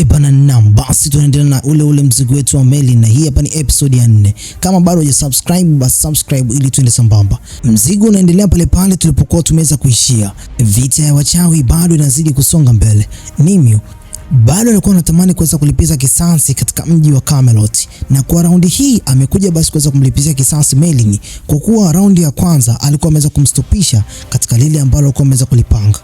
Bana basi tunaendelea na ule mzigo wetu wa Merlin, na hii hapa ni episode ya 4. Kama bado hujasubscribe basi subscribe ili tuende sambamba. Mzigo unaendelea pale tulipokuwa tumeweza kuishia. Vita ya wachawi bado inazidi kusonga mbele. Nimue bado alikuwa anatamani kuweza kulipiza kisasi katika mji wa Camelot, na kwa raundi hii amekuja basi kuweza kumlipizia kisasi Merlin, kwa kuwa raundi ya kwanza alikuwa ameweza kumstopisha katika lile ambalo alikuwa ameweza kulipanga.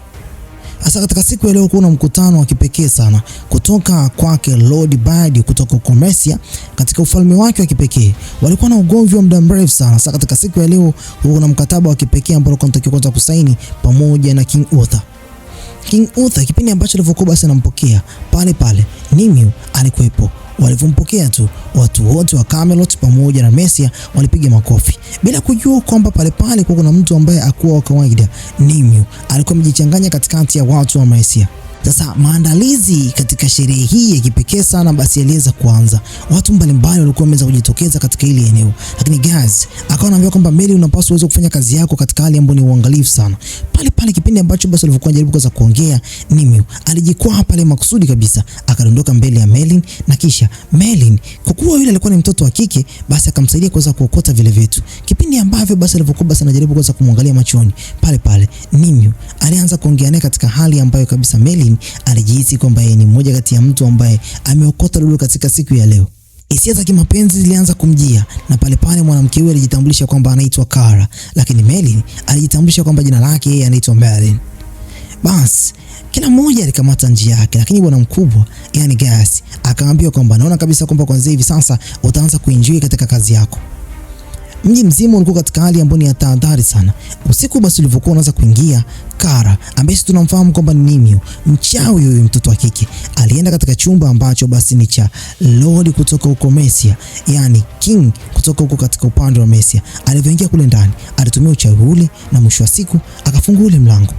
Hasa katika siku ya leo kuna mkutano wa kipekee sana kutoka kwake Lord Bard kutoka Commercia katika ufalme wake wa kipekee. Walikuwa na ugomvi wa muda mrefu sana. Sasa katika siku ya leo kuna mkataba wa kipekee ambao wanatakiwa kwanza kusaini pamoja na King Uther. King Uther kipindi ambacho alivyokuwa basi anampokea pale Nimue alikuwepo. Walivyompokea tu watu wote wa Camelot pamoja na Mercia walipiga makofi bila kujua kwamba pale kuna mtu ambaye hakuwa wa kawaida. Nimue alikuwa amejichanganya katikati ya watu wa Mercia. Sasa maandalizi katika sherehe hii ya kipekee sana basi yaliweza kuanza. Watu mbalimbali walikuwa wameweza kujitokeza katika ile eneo. Lakini guys, akawa anaambia kwamba Merlin unapaswa uweze kufanya kazi yako katika hali ambayo ni uangalifu sana. Pale kipindi ambacho basi walivyokuwa jaribu kuweza kuongea, Nimue alijikwaa pale makusudi kabisa, akadondoka mbele ya Merlin, na kisha Merlin kwa kuwa yule alikuwa ni mtoto wa kike basi akamsaidia kuweza kuokota vile vitu. Kipindi ambavyo basi alivyokuwa basi anajaribu kuweza kumwangalia machoni, pale Nimue alianza kuongea naye katika hali ambayo kabisa Merlin alijihisi kwamba yeye ni mmoja kati ya mtu ambaye ameokota lulu katika siku ya leo. Hisia za kimapenzi zilianza kumjia, na pale mwanamke huyo alijitambulisha kwamba anaitwa Kara, lakini Merlin alijitambulisha kwamba jina lake yeye anaitwa Merlin. Bas kila mmoja alikamata njia yake, lakini bwana mkubwa yani Gas akamwambia kwamba naona kabisa kwamba kwanza hivi sasa utaanza kuenjoy katika kazi yako. Mji mzima ulikuwa katika hali ambayo ni ya tahadhari sana. Usiku basi ulivyokuwa unaanza kuingia, Kara ambaye sisi tunamfahamu kwamba ni Nimue, mchawi huyo mtoto wa kike, alienda katika chumba ambacho basi ni cha Lord kutoka huko Mercia, yani King kutoka huko katika upande wa Mercia. Alivyoingia kule ndani, alitumia uchawi ule na mwisho wa siku akafungua ule mlango.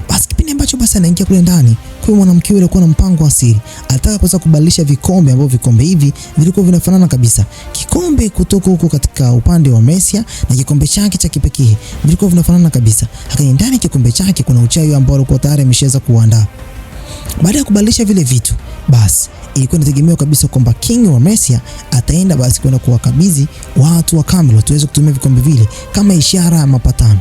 Basi kipindi ambacho basi anaingia kule ndani, kwa mwanamke yule alikuwa na mpango wa siri. Alitaka kuweza kubadilisha vikombe ambavyo vikombe hivi vilikuwa vinafanana kabisa. Kikombe kutoka huko katika upande wa Mercia na kikombe chake cha kipekee vilikuwa vinafanana kabisa. Lakini ndani kikombe chake kuna uchawi ambao alikuwa tayari ameshaweza kuandaa. Baada ya kubadilisha vile vitu, basi ilikuwa inategemewa kabisa kwamba King wa Mercia ataenda basi kwenda kuwakabidhi watu wa Camelot tuweze kutumia vikombe vile kama ishara ya mapatano.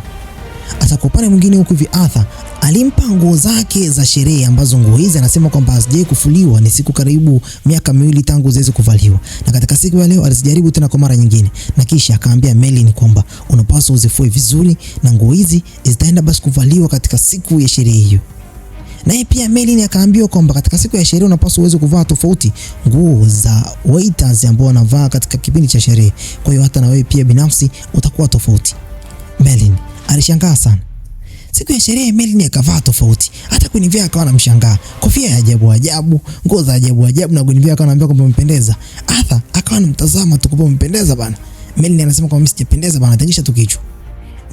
Hata kwa upande mwingine huko Arthur alimpa nguo zake za sherehe, ambazo nguo hizi anasema kwamba hazijai kufuliwa, ni siku karibu miaka 2 tangu ziweze kuvaliwa, na katika siku ya leo alizijaribu tena kwa mara nyingine, na kisha akaambia Merlin kwamba unapaswa uzifue vizuri na nguo hizi zitaenda basi kuvaliwa katika siku ya sherehe hiyo. Naye pia Merlin akaambiwa kwamba katika siku ya sherehe unapaswa uweze kuvaa tofauti nguo za waiters ambao wanavaa katika kipindi cha sherehe. Kwa hiyo hata na wewe pia binafsi utakuwa tofauti. Merlin alishangaa sana. Siku ya sherehe Merlin akavaa tofauti. Hata Guinevere akawa anamshangaa. Kofia ya ajabu, nguo za ajabu, na Guinevere akawa anambia kwamba umependeza. Arthur akawa anamtazama tu kwamba umependeza bana. Merlin anasema kwamba mimi sijapendeza bana, atangisha tu kichwa.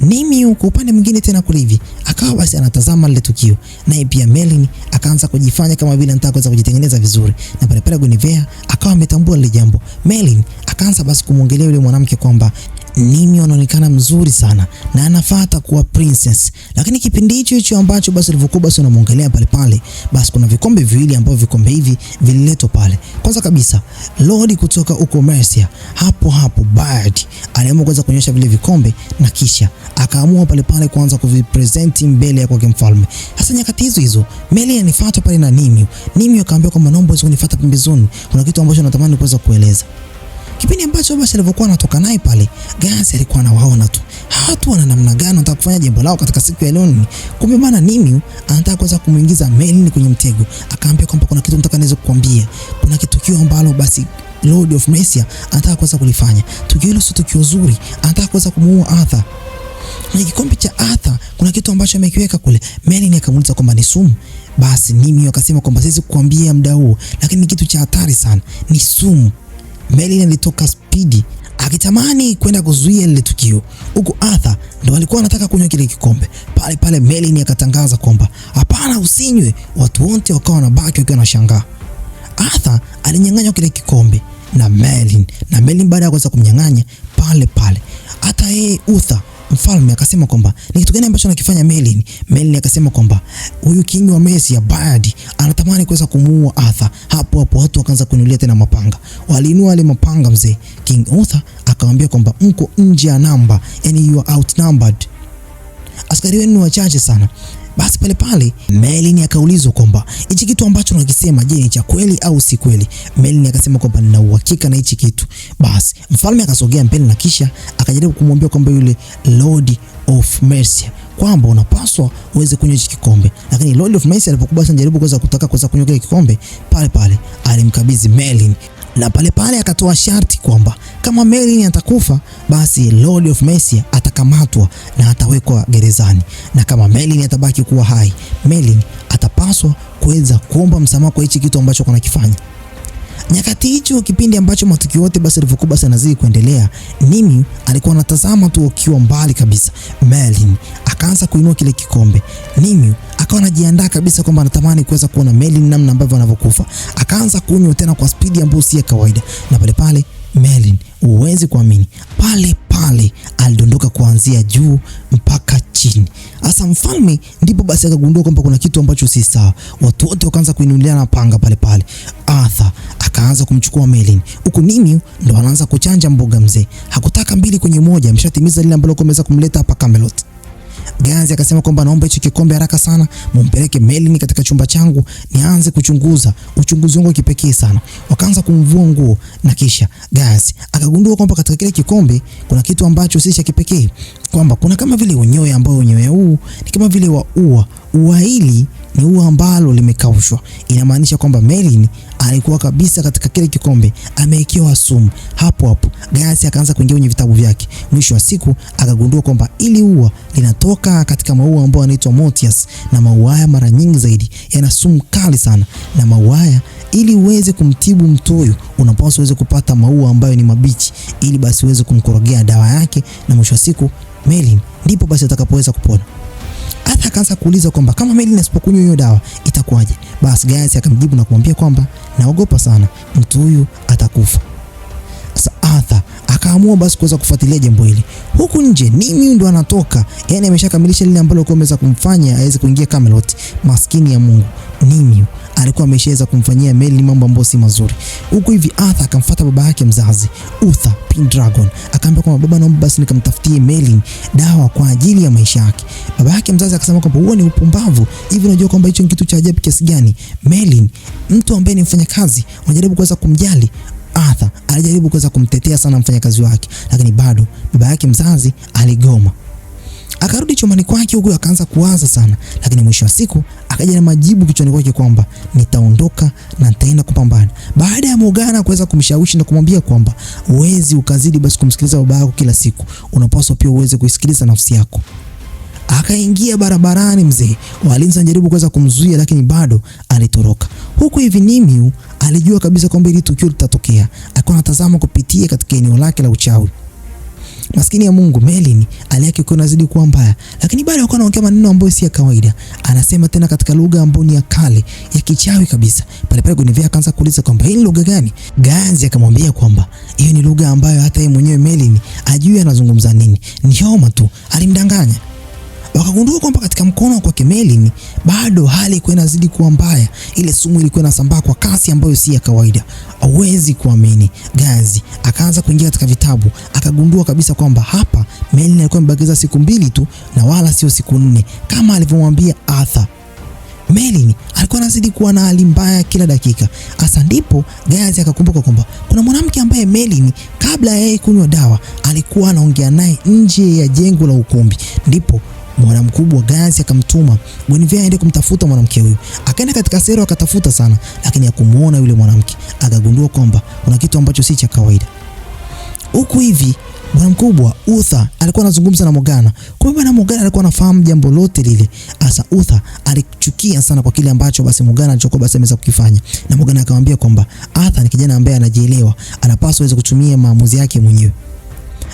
Nimue kwa upande mwingine tena kule hivi akawa basi anatazama lile tukio, naye pia Merlin akaanza kujifanya kama vile anataka kuweza kujitengeneza vizuri, na pale Guinevere akawa ametambua lile jambo. Merlin akaanza basi kumwongelea yule mwanamke kwamba Nimue anaonekana mzuri sana na anafuata kuwa princess. Lakini kipindi hicho ambacho basi alivyokuwa basi anamwongelea pale basi kuna vikombe viwili ambavyo vikombe hivi vililetwa pale. Kwanza kabisa Lord kutoka huko Mercia hapo Bard aliamua kuweza kuonyesha vile vikombe, na kisha akaamua pale kuanza kuvipresent mbele ya kwa mfalme. Hasa nyakati hizo Merlin anifuata pale na Nimue akaambia kwamba naomba uweze kunifuata pembezoni, kuna kitu ambacho natamani kuweza kueleza. Kipindi ambacho basi alivyokuwa anatoka naye pale, Gas alikuwa anawaona tu watu wana namna gani wanataka kufanya jambo lao katika siku ya leo. Kumbe bana Nimue anataka kuweza kumuingiza Merlin kwenye mtego. Akaambia kwamba kuna kitu nataka niweze kukuambia. Kuna kitukio ambalo basi Lord of Mercia anataka kuweza kulifanya. Tukio hilo sio tukio zuri. Anataka kuweza kumuua Arthur. Na kikombe cha Arthur kuna kitu ambacho amekiweka kule. Merlin akamuuliza kwamba ni sumu. Basi Nimue akasema kwamba siwezi kukuambia muda huu, lakini ni kitu cha hatari sana. Ni sumu. Merlin alitoka spidi akitamani kwenda kuzuia ile tukio. Huko Arthur ndo alikuwa anataka kunywa kile kikombe. Pale Merlin akatangaza kwamba hapana, usinywe. Watu wote wakawa wanabaki wakiwa wanashangaa. Arthur alinyang'anywa kile kikombe na Merlin baada ya kuweza kumnyang'anya pale hata yeye Uther mfalme akasema kwamba ni kitu gani ambacho anakifanya Merlin. Merlin akasema kwamba huyu king wa Mercia Bayard anatamani kuweza kumuua Arthur. Hapo hapo watu wakaanza kuinulia tena mapanga. Waliinua wale mapanga mzee. King Arthur akamwambia kwamba mko nje ya namba, yani you are outnumbered. Askari wenu wachache sana. Basi pale pale Merlin akaulizwa kwamba hichi kitu ambacho unakisema je, ni cha kweli au si kweli? Merlin akasema kwamba nina uhakika na hichi kitu. Basi mfalme akasogea mbele na kisha akajaribu kumwambia kwamba yule Lord of Mercia kwamba unapaswa uweze kunywa hichi kikombe. Lakini Lord of Mercia alipokuwa anajaribu kutaka kunywa kile kikombe, pale pale alimkabidhi Merlin. Na pale pale akatoa sharti kwamba kama Merlin atakufa basi Lord of Mercia atakamatwa na atawekwa gerezani, na kama Merlin atabaki kuwa hai, Merlin atapaswa kuweza kuomba msamaha kwa hichi kitu ambacho anakifanya. Nyakati hicho kipindi ambacho matukio yote basi yalivyokuwa basi yanazidi kuendelea, Nimue alikuwa anatazama tu akiwa mbali kabisa. Merlin akaanza kuinua kile kikombe. Nimue akawa anajiandaa kabisa kwamba anatamani kuweza kuona Merlin namna ambavyo anavyokufa. Akaanza kunywa tena kwa spidi ambayo si ya kawaida, na pale pale Merlin, uwezi kuamini, pale pale alidondoka kuanzia juu mpaka chini. Asa mfalme ndipo basi akagundua kwamba kuna kitu ambacho si sawa. Watu wote wakaanza kuinuliana panga pale pale. Arthur akaanza kumchukua Merlin, huku Nimue ndo anaanza kuchanja mboga mzee. Hakutaka mbili kwenye moja, ameshatimiza lile ambalo komeza kumleta hapa Camelot. Gazi akasema kwamba naomba hicho kikombe haraka sana, mumpeleke Merlin katika chumba changu nianze kuchunguza uchunguzi wangu kipekee sana. Wakaanza kumvua nguo na kisha Gazi akagundua kwamba katika kile kikombe kuna kitu ambacho si cha kipekee, kwamba kuna kama vile unyoya ambao unyoya huu ni kama vile wa ua hili ni ua ambalo limekaushwa. Inamaanisha kwamba Merlin alikuwa kabisa katika kile kikombe amewekewa sumu. Hapo hapo Gazi akaanza kuingia kwenye vitabu vyake. Mwisho wa siku akagundua kwamba ili ua linatoka katika maua ambayo yanaitwa Mortius, na maua haya mara nyingi zaidi yana sumu kali sana, na maua haya ili uweze kumtibu mtu huyu unapaswa uweze kupata maua ambayo ni mabichi, ili basi uweze kumkorogea dawa yake, na mwisho wa siku Merlin ndipo basi atakapoweza kupona. Arthur akaanza kuuliza kwamba kama Merlin asipokunywa hiyo dawa itakuwaje? Basi Gazi akamjibu na kumwambia kwamba naogopa sana, mtu huyu atakufa. Sasa Arthur akaamua basi kuweza kufuatilia jambo hili. Huku nje Nimue ndo anatoka, yani ameshakamilisha lile ambalo alikuwa ameweza kumfanya aweze kuingia Camelot. Maskini ya Mungu, Nimue alikuwa ameshaweza kumfanyia Merlin mambo ambayo si mazuri. Huku hivi Arthur akamfuata baba yake mzazi Uther Pendragon, akaambia kwamba baba, naomba basi nikamtafutie Merlin dawa kwa ajili ya maisha yake. Baba yake mzazi akasema kwamba huo ni upumbavu, hivi unajua kwamba hicho ni kitu cha ajabu kiasi gani? Merlin, mtu ambaye ni mfanyakazi, unajaribu kuweza kumjali. Arthur alijaribu kuweza kumtetea sana mfanyakazi wake, lakini bado baba yake mzazi aligoma. Akarudi chumbani kwake huko akaanza kuwaza sana, lakini mwisho wa siku akaja na majibu kichwani kwake kwamba nitaondoka na nitaenda kupambana. Baada ya Morgana kuweza kumshawishi na kumwambia kwamba uwezi ukazidi basi kumsikiliza baba yako kila siku, unapaswa pia uweze kuisikiliza nafsi yako. Akaingia barabarani mzee. Walinzi wanajaribu kuweza kumzuia, lakini bado alitoroka. Huku hivi Nimue alijua kabisa kwamba hili tukio litatokea. Alikuwa anatazama kupitia katika eneo lake la uchawi. Maskini ya Mungu, Merlin hali yake iko inazidi kuwa mbaya, lakini bado alikuwa anaongea maneno ambayo si ya kawaida. Anasema tena katika lugha ambayo ni ya kale, ya kichawi kabisa. Pale pale Guinevere akaanza kuuliza kwamba hii lugha gani? Gazi akamwambia kwamba hiyo ni lugha ambayo hata yeye mwenyewe Merlin ajui anazungumza nini. Ni homa tu, alimdanganya. Wakagundua kwamba katika mkono kwa Merlin bado hali ilikuwa inazidi kuwa mbaya. Ile sumu ilikuwa inasambaa kwa kasi ambayo si ya kawaida. Hauwezi kuamini. Gazi akaanza kuingia katika vitabu, akagundua kabisa kwamba hapa Merlin alikuwa amebakiza siku 2 tu na wala sio siku 4 kama alivyomwambia Arthur. Merlin alikuwa anazidi kuwa na hali mbaya kila dakika. Hasa ndipo Gazi akakumbuka kwamba kuna mwanamke ambaye Merlin kabla ya yeye kunywa dawa alikuwa anaongea naye nje ya jengo la ukumbi. Ndipo mwana mkubwa Gazi akamtuma Guinevere aende kumtafuta mwanamke huyu. Akaenda katika sero akatafuta sana, lakini hakumuona yule mwanamke. Akagundua kwamba kuna kitu ambacho si cha kawaida. Huku hivi mwana mkubwa Uther alikuwa anazungumza na Morgana. Kumbe bwana Morgana alikuwa anafahamu jambo lote lile. Asa Uther alichukia sana kwa kile ambacho basi Morgana alichokuwa basi ameweza kukifanya. Na Morgana akamwambia kwamba Arthur ni kijana ambaye anajielewa, anapaswa aweze kutumia maamuzi yake mwenyewe.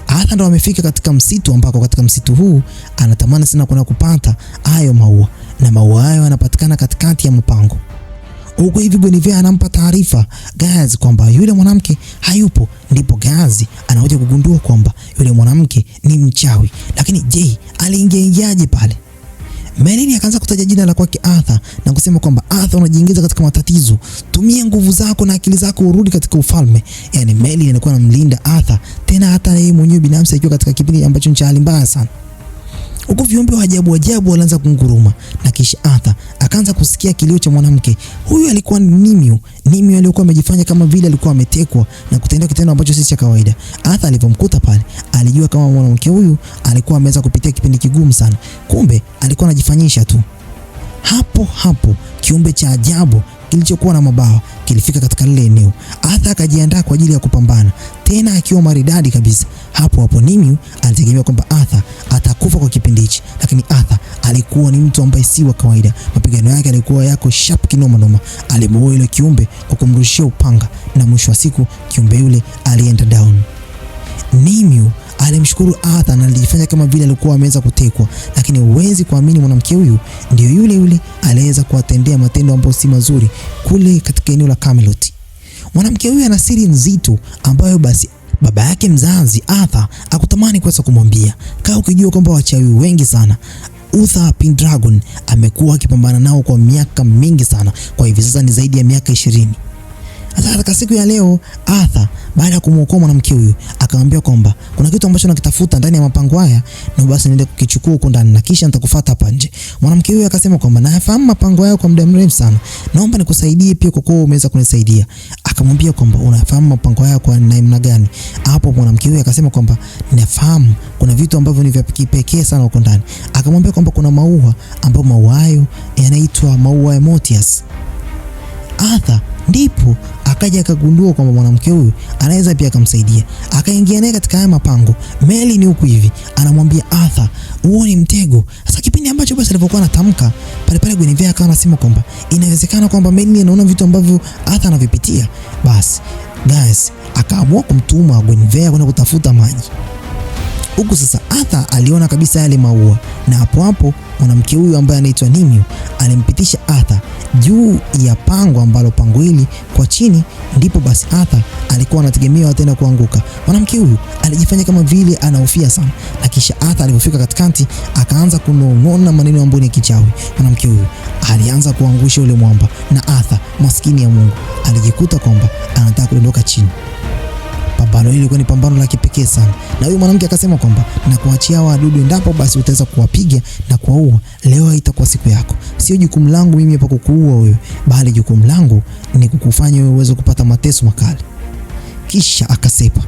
Arthur ndo amefika katika msitu ambako katika msitu huu anatamani sana kuna kupata hayo maua, na maua hayo yanapatikana katikati ya mpango. Huko hivi Guinevere anampa taarifa Gazi kwamba yule mwanamke hayupo, ndipo Gazi anakuja kugundua kwamba yule mwanamke ni mchawi. Lakini je, aliingiaje pale? Merlin akaanza kutaja jina la kwake Arthur na kusema kwamba Arthur, unajiingiza katika matatizo, tumia nguvu zako na akili zako urudi katika ufalme. Yani Merlin alikuwa anamlinda Arthur, tena hata yeye mwenyewe binafsi akiwa katika kipindi ambacho ni cha hali mbaya sana. Huko viumbe wa ajabu walianza kunguruma na kisha Arthur akaanza kusikia kilio cha mwanamke. Huyu alikuwa ni Nimue aliyekuwa amejifanya kama vile alikuwa ametekwa na kutendea kitendo ambacho si cha kawaida. Arthur alipomkuta pale, alijua kama mwanamke huyu alikuwa ameweza kupitia kipindi kigumu sana. Kumbe alikuwa anajifanyisha tu. Hapo kiumbe cha ajabu kilichokuwa na mabawa kilifika katika lile eneo. Arthur akajiandaa kwa ajili ya kupambana, tena akiwa maridadi kabisa. Hapo Nimue alitegemea kwamba Arthur atakufa kwa kipindi hichi, lakini Arthur alikuwa ni mtu ambaye si wa kawaida. Mapigano yake yalikuwa yako sharp kinoma. Alimuua yule kiumbe kwa kumrushia upanga na mwisho wa siku kiumbe yule alienda down. Nimue alimshukuru Arthur na alijifanya kama vile alikuwa ameweza kutekwa, lakini huwezi kuamini mwanamke huyu ndio yule aliweza kuwatendea matendo ambayo si mazuri kule katika eneo la Camelot. Mwanamke huyu ana siri nzito ambayo basi baba yake mzazi Arthur akutamani kuweza kumwambia. Kaa ukijua kwamba wachawi wengi sana Uther Pendragon amekuwa akipambana nao kwa miaka mingi sana, kwa hivi sasa ni zaidi ya miaka 20. Hata katika siku ya leo Arthur baada ya kumwokoa mwanamke huyu akamwambia kwamba kuna kitu ambacho nakitafuta ndani ya mapango haya na basi niende kukichukua huko ndani na kisha nitakufuata hapa nje. Mwanamke huyu akasema kwamba nafahamu mapango haya kwa muda mrefu sana, naomba nikusaidie pia kwa kuwa umeweza kunisaidia. Akamwambia kwamba unafahamu mapango haya kwa namna gani? Hapo mwanamke huyu akasema kwamba ninafahamu kuna vitu ambavyo ni vya kipekee sana huko ndani. Akamwambia kwamba kuna maua ambayo maua hayo yanaitwa maua ya Motius. Arthur ndipo akaja akagundua kwamba mwanamke huyu anaweza pia akamsaidia. Akaingia naye katika haya mapango. Merlin huku hivi anamwambia Arthur, huo ni mtego. Sasa kipindi ambacho basi alipokuwa anatamka pale Guinevere akawa anasema kwamba inawezekana kwamba Merlin anaona vitu ambavyo Arthur anavipitia. Basi guys, akaamua kumtuma Guinevere kwenda kutafuta maji. Huku sasa Arthur aliona kabisa yale maua, na hapo mwanamke huyu ambaye anaitwa Nimue alimpitisha Arthur juu ya pango ambalo pango hili kwa chini ndipo basi Arthur alikuwa anategemea tena kuanguka. Mwanamke huyu alijifanya kama vile anahofia sana, na kisha Arthur alipofika katikati akaanza kunong'ona maneno ambayo ni kichawi. Mwanamke huyu alianza kuangusha ule mwamba na Arthur, maskini ya Mungu, alijikuta kwamba anataka kudondoka chini. Pambano hili lilikuwa ni pambano la kipekee sana. Na huyu mwanamke akasema kwamba na kuachia wadudu endapo basi utaweza kuwapiga na kuwaua, leo haitakuwa siku yako. Sio jukumu langu mimi hapa kukuua wewe, bali jukumu langu ni kukufanya wewe uweze kupata mateso makali. Kisha akasepa.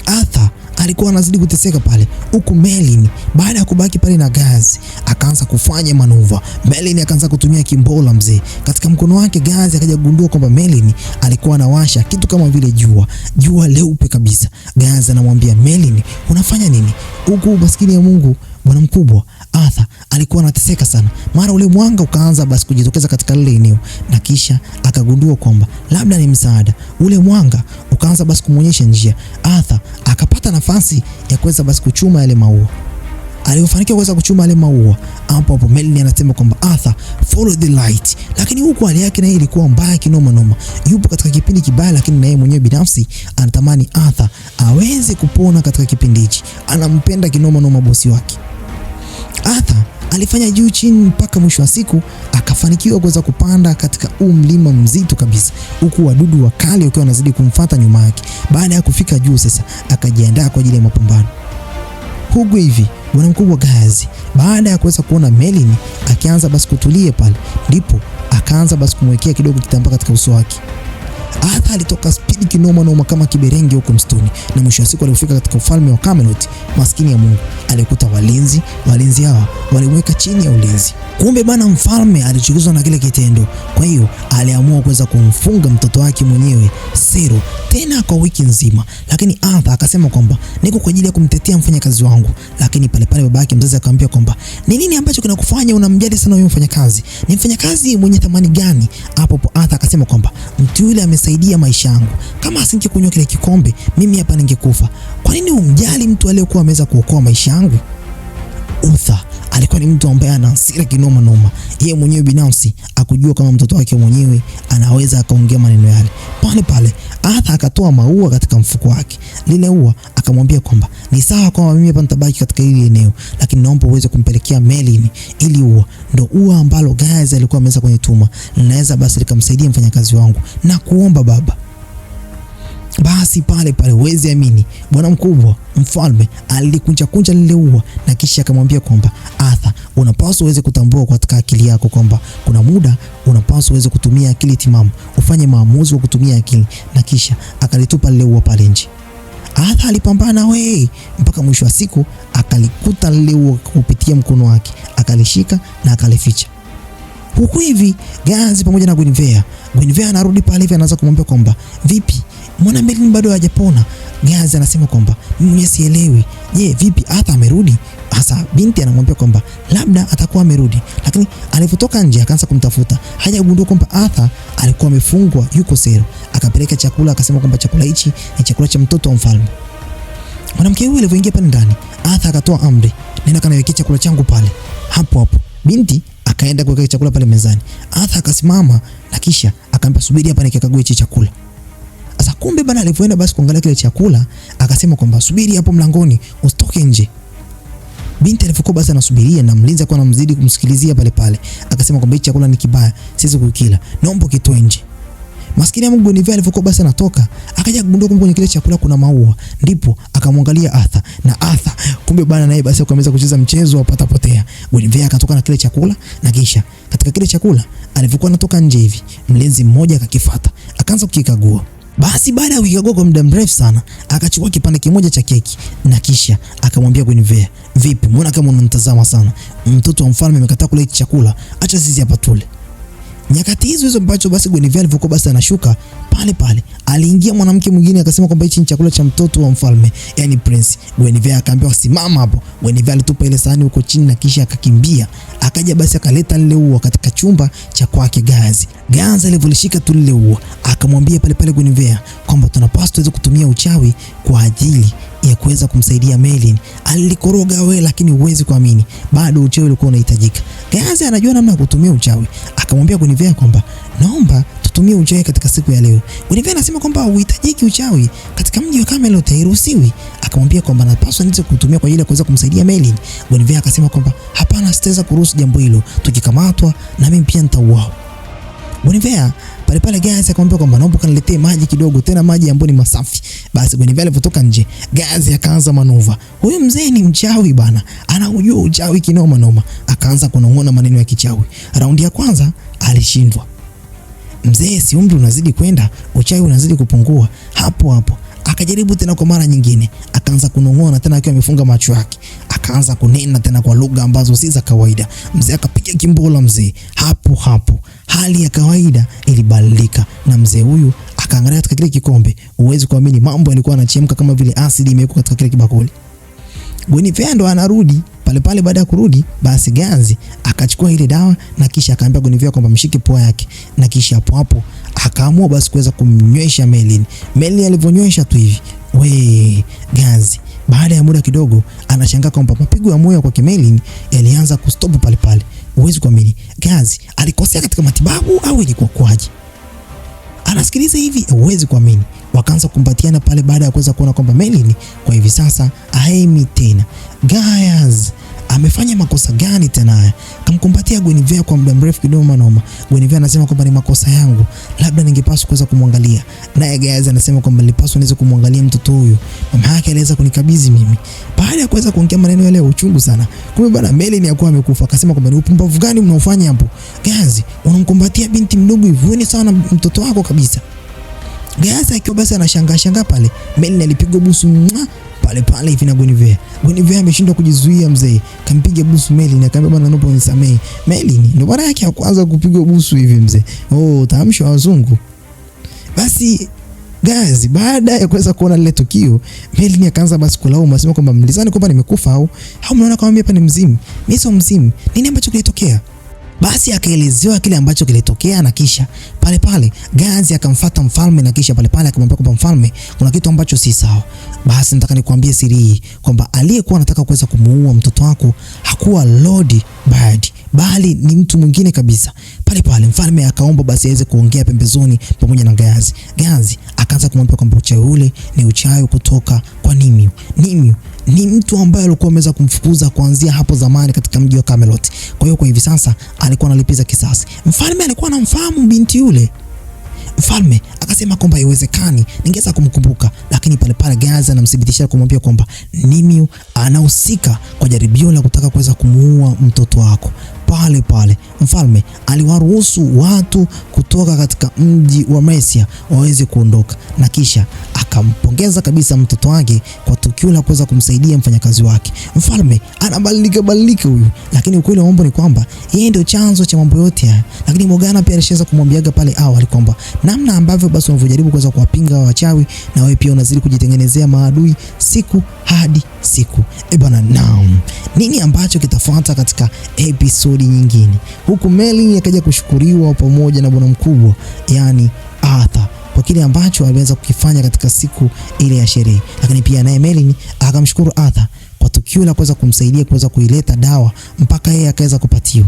Arthur alikuwa anazidi kuteseka pale, huku Merlin baada ya kubaki pale na Gazi akaanza kufanya manuva. Merlin akaanza kutumia kimbola mzee katika mkono wake. Gazi akaja kugundua kwamba Merlin alikuwa anawasha kitu kama vile jua leupe kabisa. Gazi anamwambia Merlin, unafanya nini huku? Maskini ya Mungu, bwana mkubwa Arthur alikuwa anateseka sana. Mara ule mwanga ukaanza basi kujitokeza katika lile eneo, na kisha akagundua kwamba labda ni msaada. Ule mwanga ukaanza basi kumuonyesha njia. Arthur akapata nafasi ya kuweza basi kuchuma yale maua. Alifanikiwa kuweza kuchuma yale maua. Hapo Merlin anasema kwamba Arthur, follow the light. Lakini huko hali yake naye ilikuwa mbaya kinoma. Yupo katika kipindi kibaya, lakini naye mwenyewe binafsi anatamani Arthur aweze kupona katika kipindi hichi. Anampenda kinoma bosi wake. Arthur alifanya juu chini mpaka mwisho wa siku akafanikiwa kuweza kupanda katika mlima mzito kabisa, huku wadudu wakali wakiwa wanazidi kumfuata nyuma yake. Baada ya kufika juu sasa akajiandaa kwa ajili ya mapambano. Hugo hivi bwana mkubwa Gazi baada ya kuweza kuona Merlin akianza basi kutulia pale, ndipo akaanza basi kumwekea kidogo kitambaa katika uso wake. Arthur alitoka speed kinoma kama kiberenge huko msituni, na mwisho wa siku alifika katika ufalme wa Camelot. Maskini ya Mungu alikuta walinzi hawa walimweka chini ya ulinzi. Kumbe bana mfalme alichukizwa na kile kitendo, kwa hiyo aliamua kuweza kumfunga mtoto wake mwenyewe Sero tena kwa wiki nzima. Lakini Arthur akasema kwamba niko kwa ajili ya kumtetea mfanyakazi wangu. Lakini pale babake mzazi akamwambia kwamba ni nini ambacho kinakufanya unamjali sana huyo mfanyakazi? Ni mfanyakazi mwenye thamani gani? Hapo Arthur akasema kwamba mtu yule amesaidia maisha yangu, kama asingekunywa kile kikombe mimi hapa ningekufa. Kwa nini umjali mtu aliyekuwa ameweza kuokoa maisha yangu? Uther alikuwa ni mtu ambaye ana hasira kinoma noma. Yeye mwenyewe binafsi akujua kama mtoto wake mwenyewe anaweza akaongea maneno yale. Pale pale Arthur akatoa maua katika mfuko wake. Lile ua akamwambia kwamba ni sawa kwamba mimi hapa nitabaki katika hili eneo, lakini naomba uweze kumpelekea Merlin ili ua ndo ua ambalo Gaius alikuwa ameweza kunituma. Ninaweza basi likamsaidia mfanyakazi wangu na kuomba baba. Basi pale pale uwezi amini, bwana mkubwa mfalme alikunja lile ua na kisha akamwambia kwamba Arthur, unapaswa uweze kutambua katika akili yako kwamba kuna muda unapaswa uweze kutumia akili timamu, ufanye maamuzi wa kutumia akili, na kisha akalitupa lile ua pale nje. Arthur alipambana mpaka mwisho wa siku akalikuta lile ua kupitia mkono wake, akalishika na akalificha. Huku hivi Gaius pamoja na Guinevere anarudi pale hivi, anaanza kumwambia kwamba vipi, mbona Merlin bado hajapona? Gaius anasema kwamba mimi sielewi. Je, vipi Arthur amerudi? Hasa binti anamwambia kwamba labda atakuwa amerudi, lakini alipotoka nje akaanza kumtafuta, hajagundua kwamba Arthur alikuwa amefungwa yuko sero. Akapeleka chakula, akasema kwamba chakula hichi ni chakula cha mtoto wa mfalme. Mwanamke huyu alipoingia pale ndani, Arthur akatoa amri, nenda kanawekea chakula changu pale. Hapo hapo binti akaenda kuweka chakula pale mezani. Arthur akasimama na kisha akamwambia subiri hapa nikakague hichi chakula. Sasa kumbe bana alipoenda basi kuangalia kile chakula, akasema kwamba subiri hapo mlangoni, usitoke nje. Binti alipokuwa basi anasubiria na mlinzi alikuwa anamzidi kumsikilizia pale pale, akasema kwamba hichi chakula ni kibaya, siwezi kukila, naomba kitoe nje. Maskini ya Mungu Guinevere alipokuwa basi anatoka, akaja kugundua kwamba kwenye kile chakula kuna maua. Ndipo akamwangalia Arthur, na Arthur kumbe bana naye basi akaanza kucheza mchezo wa pata potea. Guinevere akatoka na kile chakula, na kisha katika kile chakula alipokuwa anatoka nje hivi, mlinzi mmoja akakifuata, akaanza kukikagua. Basi baada ya kukikagua kwa muda mrefu sana, akachukua kipande kimoja cha keki na kisha akamwambia Guinevere, vipi, mbona kama unanitazama sana? Mtoto wa mfalme amekataa kula hiki chakula, acha sisi hapa tule. Nyakati hizo ambacho basi Guinevere alipokuwa basi anashuka pale pale, aliingia mwanamke mwingine akasema kwamba hichi ni chakula cha mtoto wa mfalme, yani prince. Guinevere akaambiwa simama hapo. Guinevere alitupa ile sahani huko chini na kisha akakimbia. Akaja basi akaleta lile ua katika chumba cha kwake Gaius. Gaius alivolishika tu lile ua, akamwambia pale pale Guinevere kwamba tunapaswa tuweze kutumia uchawi kwa ajili ya kuweza kumsaidia Merlin. Alikoroga lakini huwezi kuamini, bado uchawi ulikuwa unahitajika. Gaius anajua namna ya kutumia uchawi. Akamwambia Guinevere kwamba naomba tutumie uchawi katika siku ya leo. Guinevere anasema kwamba huhitajiki uchawi katika mji wa Camelot, hairuhusiwi. Akamwambia kwamba napaswa niweze kutumia kwa ajili ya kuweza kumsaidia Merlin. Guinevere akasema kwamba hapana, sitaweza kuruhusu jambo hilo, tukikamatwa na mimi pia nitauawa. Guinevere pale Gaius akamwambia kwamba naomba kaniletee maji kidogo, tena maji ambayo ni masafi. Basi Guinevere alipotoka nje, Gaius akaanza manuva. Huyu mzee ni mchawi bana, anaujua uchawi kinoma noma. Akaanza kunong'ona maneno ya kichawi. Raundi ya kwanza alishindwa. Mzee, si umri unazidi kwenda, uchawi unazidi kupungua. Hapo hapo akajaribu tena kwa mara nyingine, akaanza kunong'ona tena akiwa amefunga macho yake. Akaanza kunena tena kwa lugha ambazo si za kawaida. Mzee akapiga kimbola mzee. Hapo hapo hali ya kawaida ilibadilika na mzee huyu akaangalia katika kile kikombe. Uwezi kuamini, mambo yalikuwa yanachemka kama vile asidi imewekwa katika kile kibakuli. Guinevere ndo anarudi pale. Baada ya kurudi basi Gaius akachukua ile dawa na kisha akaambia Guinevere kwamba mshike pua yake, na kisha hapo akaamua basi kuweza kumnywesha Merlin. Merlin alivyonywesha tu hivi, Gaius baada ya muda kidogo anashangaa kwamba mapigo ya moyo kwa Merlin yalianza kustop pale. Uwezi kuamini, Gaius alikosea katika matibabu au ilikuwa kwaje? Anasikiliza hivi, uwezi kuamini. Wakaanza kukumbatiana pale baada ya kuweza kuona kwamba Merlin kwa hivi sasa haemi tena. Gaius amefanya makosa gani tena haya? Kamkumbatia Guinevere kwa muda mrefu kidogo noma. Guinevere anasema kwamba ni makosa yangu, labda ningepaswa kuweza kumwangalia. Naye Gaius anasema kwamba nilipaswa niweze kumwangalia mtoto huyu, mama yake aliweza kunikabidhi mimi. Baada ya kuweza kuongea maneno yale ya uchungu sana, kumbe bwana Merlin alikuwa amekufa. Akasema kwamba ni upumbavu gani mnaofanya hapo? Gaius, unamkumbatia binti mdogo hivi, ni sana mtoto wako kabisa. Gaius akiwa basi anashangaa pale, Merlin alipigwa busu pale hivi na Guinevere. Guinevere ameshindwa kujizuia mzee, kampiga busu Merlin, akamwambia bwana naomba unisamee. Merlin ndio mara yake ya kwanza kupigwa busu hivi mzee. Taamsha wazungu. Basi Gaius baada ya kuweza kuona lile tukio, Merlin akaanza basi kulaumu, asema kwamba mlizani kwamba nimekufa au mnaona kama mimi hapa ni mzimu? Mimi sio mzimu. Nini ambacho kilitokea? Basi akaelezewa kile ambacho kilitokea, na kisha pale pale Gazi akamfuata mfalme, na kisha pale pale akamwambia kwamba mfalme, kuna kitu ambacho si sawa. Basi nataka nikwambie siri hii kwamba aliyekuwa anataka kuweza kumuua mtoto wako hakuwa Lord Bird, bali ni mtu mwingine kabisa. Pale pale mfalme akaomba basi aweze kuongea pembezoni pamoja na Gazi. Gazi akaanza kumwambia kwamba uchawi ule ni uchawi kutoka kwa Nimue. Nimue ni mtu ambaye alikuwa ameweza kumfukuza kuanzia hapo zamani katika mji wa Camelot. Kwa hiyo kwa hivi sasa alikuwa analipiza kisasi. Mfalme alikuwa anamfahamu binti yule. Mfalme akasema kwamba haiwezekani, ningeweza kumkumbuka, lakini pale pale Gazi anamthibitishia kumwambia kwamba Nimue anahusika kwa jaribio la kutaka kuweza kumuua mtoto wako. Pale pale mfalme aliwaruhusu watu kutoka katika mji wa Mercia waweze kuondoka, na kisha akampongeza kabisa mtoto wake kwa tukio la kuweza kumsaidia mfanyakazi wake. Mfalme anabadilika huyu, lakini ukweli wa mambo ni kwamba yeye ndio chanzo cha mambo yote haya. Lakini Morgana pia alishaweza kumwambiaga pale awali kwamba namna ambavyo basi unavyojaribu kuweza kuwapinga wachawi, na wewe pia unazidi kujitengenezea maadui siku hadi siku. Bwana, naam, nini ambacho kitafuata katika episodi nyingine? Huku Merlin akaja kushukuriwa pamoja na bwana mkubwa, yani Arthur, kwa kile ambacho aliweza kukifanya katika siku ile ya sherehe. Lakini pia naye Merlin akamshukuru Arthur kwa tukio la kuweza kumsaidia kuweza kuileta dawa mpaka yeye akaweza kupatiwa.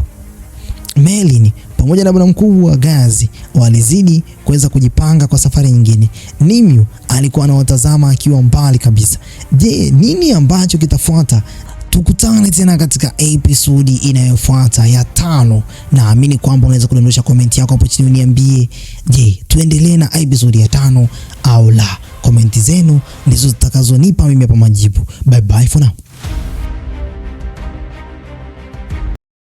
Merlin pamoja na bwana mkubwa Gazi walizidi kuweza kujipanga kwa safari nyingine. Nimue alikuwa anawatazama akiwa mbali kabisa. Je, nini ambacho kitafuata? Tukutane tena katika episodi inayofuata ya 5. Naamini kwamba unaweza kudondosha comment yako hapo chini uniambie, je, tuendelee na episodi ya 5 au la? Komenti zenu ndizo zitakazonipa mimi hapa majibu. Bye bye for now.